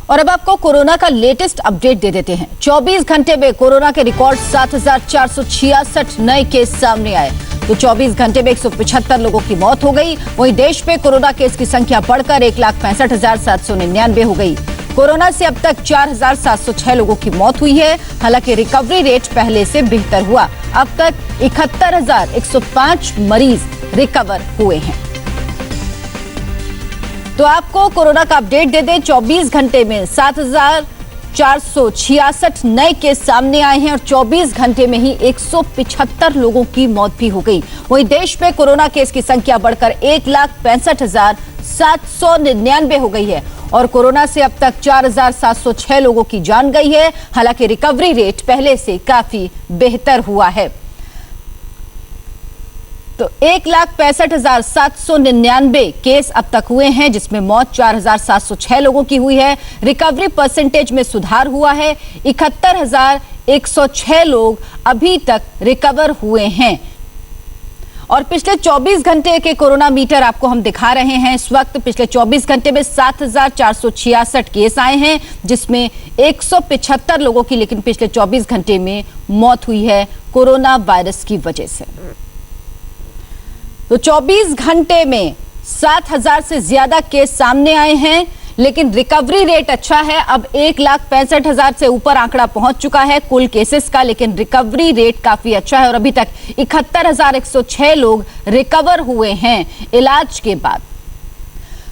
और अब आपको कोरोना का लेटेस्ट अपडेट दे देते हैं। 24 घंटे में कोरोना के रिकॉर्ड 7,466 नए केस सामने आए। तो 24 घंटे में 175 लोगों की मौत हो गई। वहीं देश में कोरोना केस की संख्या बढ़कर 1,65,799 हो गई। कोरोना से अब तक 4,706 लोगों की मौत हुई है। हालांकि रिकवरी रेट पहले से बेहतर हुआ। अब तक 71,105 मरीज रिकवर हुए हैं। तो आपको कोरोना का अपडेट दे दें। 24 घंटे में 7,466 नए केस सामने आए हैं और 24 घंटे में ही 175 लोगों की मौत भी हो गई। वहीं देश में कोरोना केस की संख्या बढ़कर 1,65,799 हो गई है और कोरोना से अब तक 4,706 लोगों की जान गई है। हालांकि रिकवरी रेट पहले से काफी बेहतर हुआ है। तो 1,65,799 केस अब तक हुए हैं, जिसमें मौत 4,706 लोगों की हुई है। रिकवरी परसेंटेज में सुधार हुआ है। 71,106 लोग अभी तक रिकवर हुए हैं। और पिछले 24 घंटे के कोरोना मीटर आपको हम दिखा रहे हैं। इस वक्त पिछले 24 घंटे में 7,466 केस आए हैं, जिसमें 175 लोगों की लेकिन पिछले 24 घंटे में मौत हुई है कोरोना वायरस की वजह से। तो 24 घंटे में 7,000 से ज्यादा केस सामने आए हैं, लेकिन रिकवरी रेट अच्छा है। अब 1,65,000 से ऊपर आंकड़ा पहुंच चुका है कुल केसेस का, लेकिन रिकवरी रेट काफी अच्छा है और अभी तक 71,106 लोग रिकवर हुए हैं इलाज के बाद।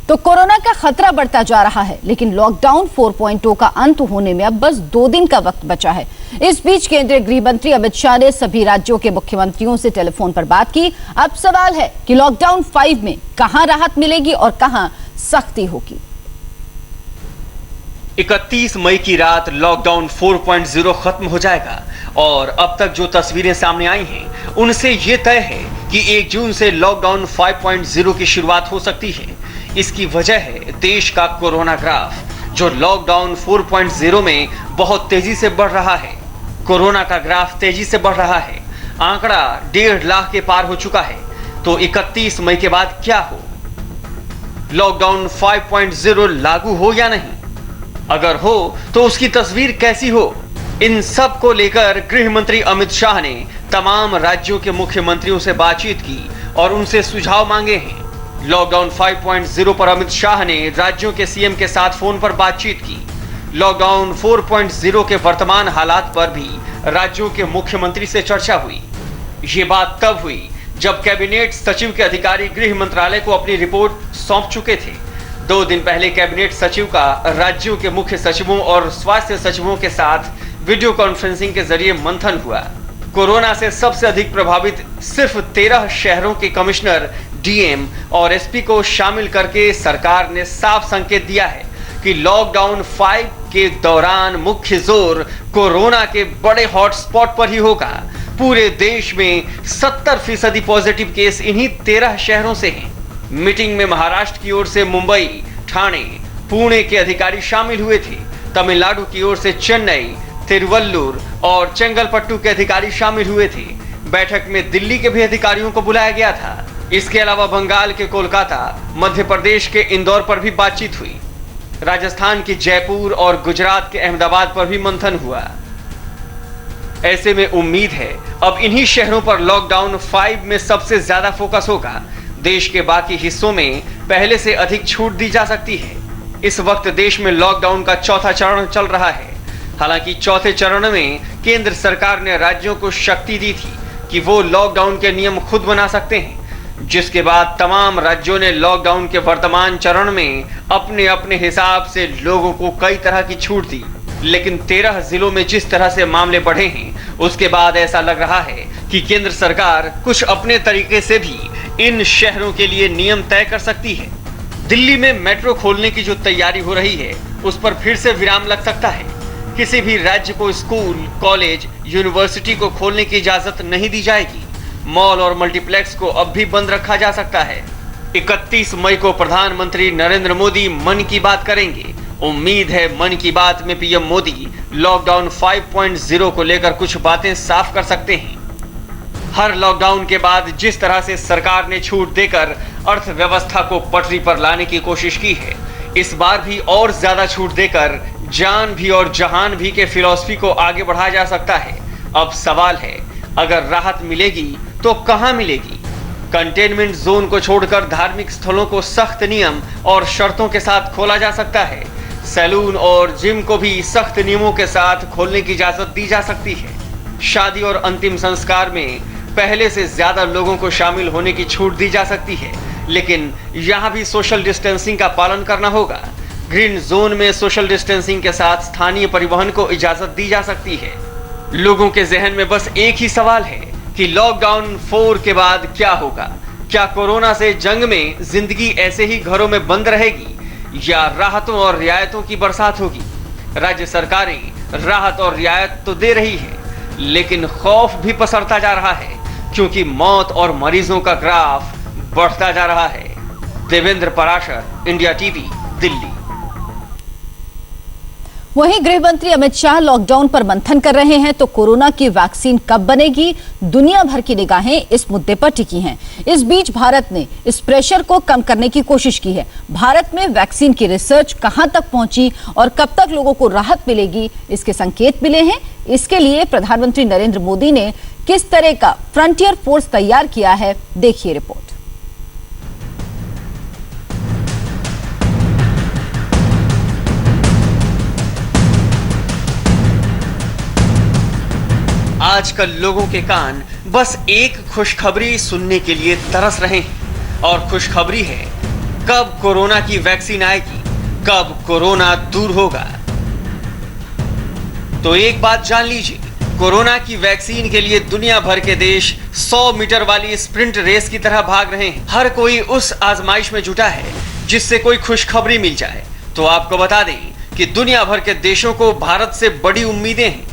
तो कोरोना का खतरा बढ़ता जा रहा है, लेकिन लॉकडाउन 4.0 का अंत होने में अब बस 2 दिन का वक्त बचा है। इस बीच केंद्रीय गृह मंत्री अमित शाह ने सभी राज्यों के मुख्यमंत्रियों से टेलीफोन पर बात की। अब सवाल है कि लॉकडाउन 5 में कहां राहत मिलेगी और कहां सख्ती होगी। 31 मई की रात लॉकडाउन 4.0 खत्म हो जाएगा और अब तक जो तस्वीरें सामने आई हैं उनसे ये तय है कि 1 जून से लॉकडाउन 5.0 की शुरुआत हो सकती है। इसकी वजह है देश का कोरोना ग्राफ, जो लॉकडाउन 4.0 में बहुत तेजी से बढ़ रहा है। कोरोना का ग्राफ तेजी से बढ़ रहा है। आंकड़ा 1.5 लाख के पार हो चुका है। तो 31 मई के बाद क्या हो? लॉकडाउन 5.0 लागू हो या नहीं? अगर हो तो उसकी तस्वीर कैसी हो? इन सब को लेकर गृह मंत्री अमित शाह ने तमाम राज्यों के मुख्यमंत्रियों से बातचीत की और उनसे सुझाव मांगे हैं। लॉकडाउन 5.0 पर अमित शाह ने राज्यों के सीएम के साथ फोन पर बातचीत की। लॉकडाउन 4.0 के वर्तमान हालात पर भी राज्यों के मुख्यमंत्री से चर्चा हुई। ये बात तब हुई जब कैबिनेट सचिव के अधिकारी गृह मंत्रालय को अपनी रिपोर्ट सौंप चुके थे। 2 दिन पहले कैबिनेट सचिव का राज्यों के मुख्य सचिवों और स्वास्थ्य सचिवों के साथ वीडियो कॉन्फ्रेंसिंग के जरिए मंथन हुआ। कोरोना से सबसे अधिक प्रभावित सिर्फ 13 शहरों के कमिश्नर, डीएम और एसपी को शामिल करके सरकार ने साफ संकेत दिया है कि लॉकडाउन 5 के दौरान मुख्य जोर कोरोना के बड़े हॉटस्पॉट पर ही होगा। पूरे देश में 70% पॉजिटिव केस इन्हीं 13 शहरों से हैं। मीटिंग में महाराष्ट्र की ओर से मुंबई, ठाणे, पुणे के अधिकारी शामिल हुए थे। तमिलनाडु की ओर से चेन्नई, तिरुवल्लुर और चेंगलपट्टू के अधिकारी शामिल हुए थे। बैठक में दिल्ली के भी अधिकारियों को बुलाया गया था। इसके अलावा बंगाल के कोलकाता, मध्य प्रदेश के इंदौर पर भी बातचीत हुई। राजस्थान के जयपुर और गुजरात के अहमदाबाद पर भी मंथन हुआ। ऐसे में उम्मीद है अब इन्हीं शहरों पर लॉकडाउन 5 में सबसे ज्यादा फोकस होगा। देश के बाकी हिस्सों में पहले से अधिक छूट दी जा सकती है। इस वक्त देश में लॉकडाउन का चौथा चरण चल रहा है। हालांकि चौथे चरण में केंद्र सरकार ने राज्यों को शक्ति दी थी कि वो लॉकडाउन के नियम खुद बना सकते हैं, जिसके बाद तमाम राज्यों ने लॉकडाउन के वर्तमान चरण में अपने अपने हिसाब से लोगों को कई तरह की छूट दी। लेकिन 13 जिलों में जिस तरह से मामले बढ़े हैं, उसके बाद ऐसा लग रहा है कि केंद्र सरकार कुछ अपने तरीके से भी इन शहरों के लिए नियम तय कर सकती है। दिल्ली में मेट्रो खोलने की जो तैयारी हो रही है, उस पर फिर से विराम लग सकता है। किसी भी राज्य को स्कूल, कॉलेज, यूनिवर्सिटी को खोलने की इजाजत नहीं दी जाएगी। मॉल और मल्टीप्लेक्स को अब भी बंद रखा जा सकता है। 31 मई को प्रधानमंत्री नरेंद्र मोदी मन की बात करेंगे। उम्मीद है मन की बात में पीएम मोदी लॉकडाउन 5.0 को लेकर कुछ बातें साफ कर सकते हैं। हर लॉकडाउन के बाद जिस तरह से सरकार ने छूट देकर अर्थव्यवस्था को पटरी पर लाने की कोशिश की है, इस बार भी और ज्यादा छूट देकर जान भी और जहान भी के फिलॉसफी को आगे बढ़ाया जा सकता है। अब सवाल है, अगर राहत मिलेगी तो कहां मिलेगी? कंटेनमेंट जोन को छोड़कर धार्मिक स्थलों को सख्त नियम और शर्तों के साथ खोला जा सकता है। सैलून और जिम को भी सख्त नियमों के साथ खोलने की इजाजत दी जा सकती है। शादी और अंतिम संस्कार में पहले से ज्यादा लोगों को शामिल होने की छूट दी जा सकती है, लेकिन यहां भी सोशल डिस्टेंसिंग का पालन करना होगा। ग्रीन जोन में सोशल डिस्टेंसिंग के साथ स्थानीय परिवहन को इजाजत दी जा सकती है। लोगों के जहन में बस एक ही सवाल है कि लॉकडाउन 4 के बाद क्या होगा? क्या कोरोना से जंग में जिंदगी ऐसे ही घरों में बंद रहेगी या राहतों और रियायतों की बरसात होगी? राज्य सरकारें राहत और रियायत तो दे रही है, लेकिन खौफ भी पसरता जा रहा है, क्योंकि मौत और मरीजों का ग्राफ बढ़ता जा रहा है। Devendra Parashar, India TV, Delhi. वहीं गृह मंत्री अमित शाह लॉकडाउन पर मंथन कर रहे हैं, तो कोरोना की वैक्सीन कब बनेगी? दुनिया भर की निगाहें इस मुद्दे पर टिकी हैं। इस बीच भारत ने इस प्रेशर को कम करने की कोशिश की है। भारत में वैक्सीन की रिसर्च कहां तक पहुंची और कब तक लोगों को राहत मिलेगी, इसके संकेत मिले हैं। इसके लिए प्रधानमंत्री नरेंद्र मोदी ने किस तरह का फ्रंटियर फोर्स तैयार किया है, देखिए रिपोर्ट। आजकल लोगों के कान बस एक खुशखबरी सुनने के लिए तरस रहे हैं, और खुशखबरी है, कब कोरोना की वैक्सीन आएगी, कब कोरोना दूर होगा। तो एक बात जान लीजिए, कोरोना की वैक्सीन के लिए दुनिया भर के देश 100 मीटर वाली स्प्रिंट रेस की तरह भाग रहे हैं। हर कोई उस आजमाइश में जुटा है जिससे कोई खुशखबरी मिल जाए। तो आपको बता दें कि दुनिया भर के देशों को भारत से बड़ी उम्मीदें हैं।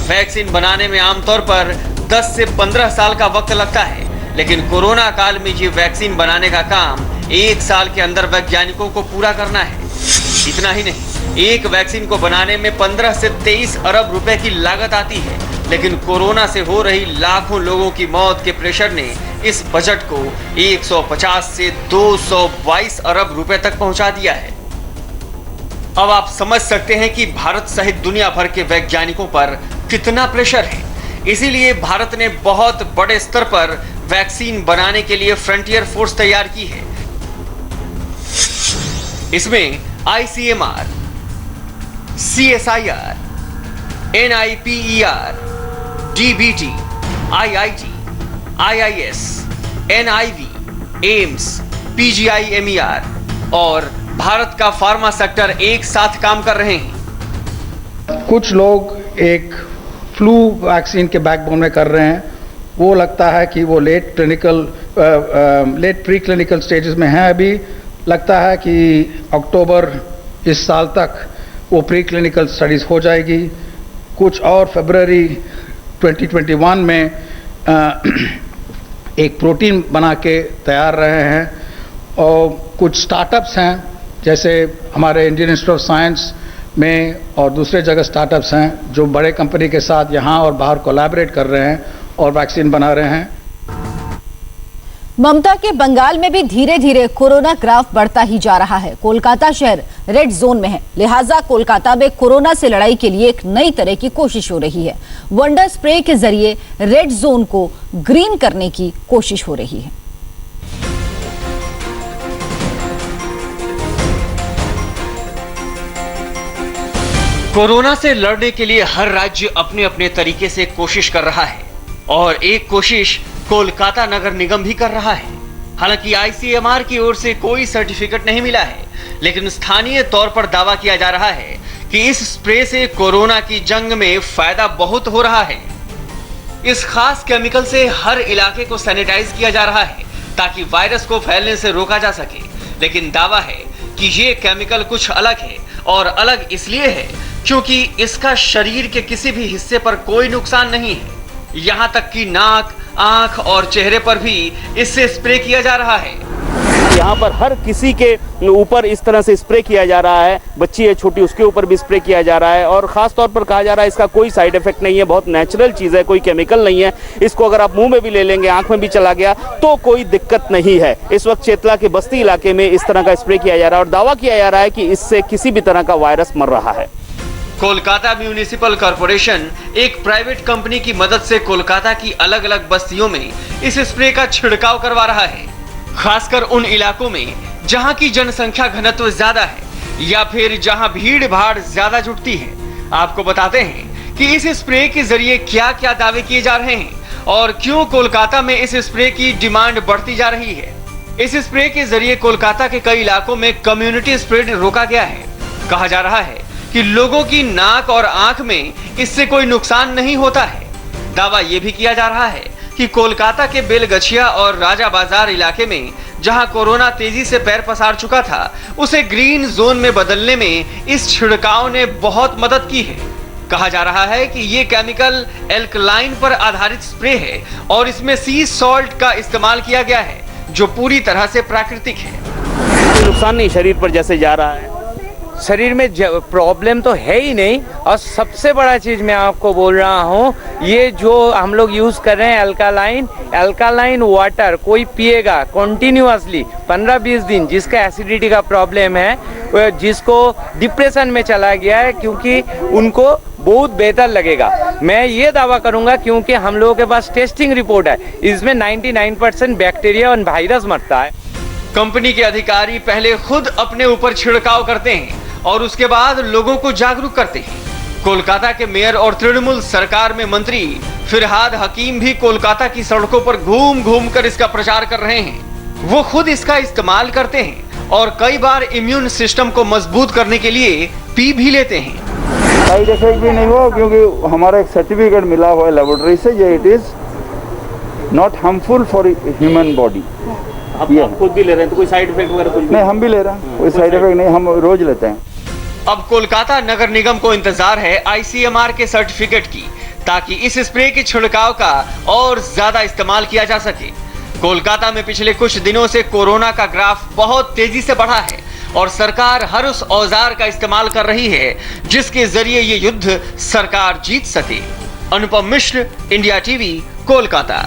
वैक्सीन बनाने में आमतौर पर 10 से 15 साल का वक्त लगता है, लेकिन कोरोना काल में ये वैक्सीन बनाने का काम 1 साल के अंदर वैज्ञानिकों को पूरा करना है। इतना ही नहीं, एक वैक्सीन को बनाने में 15 से 23 अरब रुपए की लागत आती है, लेकिन कोरोना से हो रही लाखों लोगों की मौत के प्रेशर ने इस बजट को 150 से 222 अरब रुपए तक पहुंचा दिया है। अब आप समझ सकते हैं कि भारत सहित दुनिया भर के वैज्ञानिकों पर कितना प्रेशर है। इसीलिए भारत ने बहुत बड़े स्तर पर वैक्सीन बनाने के लिए फ्रंटियर फोर्स तैयार की है। इसमें ICMR, CSIR, NIPER, DBT, IIT, IIS, NIV, AIIMS, PGI-MER और भारत का फार्मा सेक्टर एक साथ काम कर रहे हैं। कुछ लोग एक फ्लू वैक्सीन के बैकबोन में कर रहे हैं। वो लगता है कि वो लेट प्री क्लिनिकल स्टेजेस में है। अभी लगता है कि अक्टूबर इस साल तक वो प्री क्लिनिकल स्टडीज़ हो जाएगी। कुछ और फरवरी 2021 में एक प्रोटीन बना के तैयार रहे हैं। और कुछ स्टार्टअप्स हैं, जैसे हमारे इंडियन इंस्टीट्यूट ऑफ साइंस में और दूसरे जगह स्टार्टअप्स हैं जो बड़े कंपनी के साथ यहाँ और बाहर कोलैबोरेट कर रहे हैं और वैक्सीन बना रहे हैं। ममता के बंगाल में भी धीरे धीरे कोरोना ग्राफ बढ़ता ही जा रहा है। कोलकाता शहर रेड जोन में है, लिहाजा कोलकाता में कोरोना से लड़ाई के लिए एक नई तरह की कोशिश हो रही है। वंडर स्प्रे के जरिए रेड जोन को ग्रीन करने की कोशिश हो रही है। कोरोना से लड़ने के लिए हर राज्य अपने अपने तरीके से कोशिश कर रहा है, और एक कोशिश कोलकाता नगर निगम भी कर रहा है। हालांकि ICMR की ओर से कोई सर्टिफिकेट नहीं मिला है, लेकिन स्थानीय तौर पर दावा किया जा रहा है कि इस स्प्रे से कोरोना की जंग में फायदा बहुत हो रहा है। इस खास केमिकल से हर इलाके को सैनिटाइज किया जा रहा है ताकि वायरस को फैलने से रोका जा सके। लेकिन दावा है कि ये केमिकल कुछ अलग है, और अलग इसलिए है क्योंकि इसका शरीर के किसी भी हिस्से पर कोई नुकसान नहीं है। यहाँ तक कि नाक, आंख और चेहरे पर भी इससे स्प्रे किया जा रहा है। यहाँ पर हर किसी के ऊपर इस तरह से स्प्रे किया जा रहा है, बच्ची है छोटी उसके ऊपर भी स्प्रे किया जा रहा है और ख़ास तौर पर कहा जा रहा है इसका कोई साइड इफेक्ट नहीं है, बहुत नेचुरल चीज़ है, कोई केमिकल नहीं है। इसको अगर आप मुंह में भी ले लेंगे, आंख में भी चला गया तो कोई दिक्कत नहीं है। इस वक्त चेतला के बस्ती इलाके में इस तरह का स्प्रे किया जा रहा है और दावा किया जा रहा है कि इससे किसी भी तरह का वायरस मर रहा है। कोलकाता म्यूनिसिपल कॉर्पोरेशन एक प्राइवेट कंपनी की मदद से कोलकाता की अलग अलग बस्तियों में इस स्प्रे का छिड़काव करवा रहा है, खासकर उन इलाकों में जहां की जनसंख्या घनत्व ज्यादा है या फिर जहां भीड़ भाड़ ज्यादा जुटती है। आपको बताते हैं कि इस स्प्रे के जरिए क्या क्या दावे किए जा रहे हैं और क्यों कोलकाता में इस स्प्रे की डिमांड बढ़ती जा रही है। इस स्प्रे के जरिए कोलकाता के कई इलाकों में कम्युनिटी स्प्रेड रोका गया है। कहा जा रहा है कि लोगों की नाक और आंख में इससे कोई नुकसान नहीं होता है। दावा यह भी किया जा रहा है कि कोलकाता के बेलगछिया और राजा बाजार इलाके में जहां कोरोना तेजी से पैर पसार चुका था, उसे ग्रीन जोन में बदलने में इस छिड़काव ने बहुत मदद की है। कहा जा रहा है कि ये केमिकल एल्कलाइन पर आधारित स्प्रे है और इसमें सी सॉल्ट का इस्तेमाल किया गया है जो पूरी तरह से प्राकृतिक है। कोई नुकसान नहीं शरीर पर जैसे जा रहा है, शरीर में प्रॉब्लम तो है ही नहीं। और सबसे बड़ा चीज़ मैं आपको बोल रहा हूँ, ये जो हम लोग यूज़ कर रहे हैं अल्कालाइन वाटर, कोई पिएगा कंटिन्यूअसली 15-20 दिन, जिसका एसिडिटी का प्रॉब्लम है, जिसको डिप्रेशन में चला गया है, क्योंकि उनको बहुत बेहतर लगेगा। मैं ये दावा करूंगा क्योंकि हम लोगों के पास टेस्टिंग रिपोर्ट है, इसमें 99% बैक्टीरिया और वायरस मरता है। कंपनी के अधिकारी पहले खुद अपने ऊपर छिड़काव करते हैं और उसके बाद लोगों को जागरूक करते हैं। कोलकाता के मेयर और तृणमूल सरकार में मंत्री फिरहाद हकीम भी कोलकाता की सड़कों पर घूम घूम कर इसका प्रचार कर रहे हैं। वो खुद इसका इस्तेमाल करते हैं और कई बार इम्यून सिस्टम को मजबूत करने के लिए पी भी लेते हैं। साइड इफेक्ट भी नहीं हुआ क्योंकि हमारा एक सर्टिफिकेट मिला हुआ है लेबोरेटरी से, ये it is not harmful for human body. आप खुद भी ले रहे हैं तो कोई साइड इफेक्ट वगैरह कुछ नहीं? हम भी ले रहे हैं, कोई साइड इफेक्ट नहीं, हम रोज लेते हैं। अब कोलकाता नगर निगम को इंतजार है ICMR के सर्टिफिकेट की, ताकि इस स्प्रे के छिड़काव का और ज्यादा इस्तेमाल किया जा सके। कोलकाता में पिछले कुछ दिनों से कोरोना का ग्राफ बहुत तेजी से बढ़ा है और सरकार हर उस औजार का इस्तेमाल कर रही है जिसके जरिए ये युद्ध सरकार जीत सके। Anupam Mishra, India TV, Kolkata.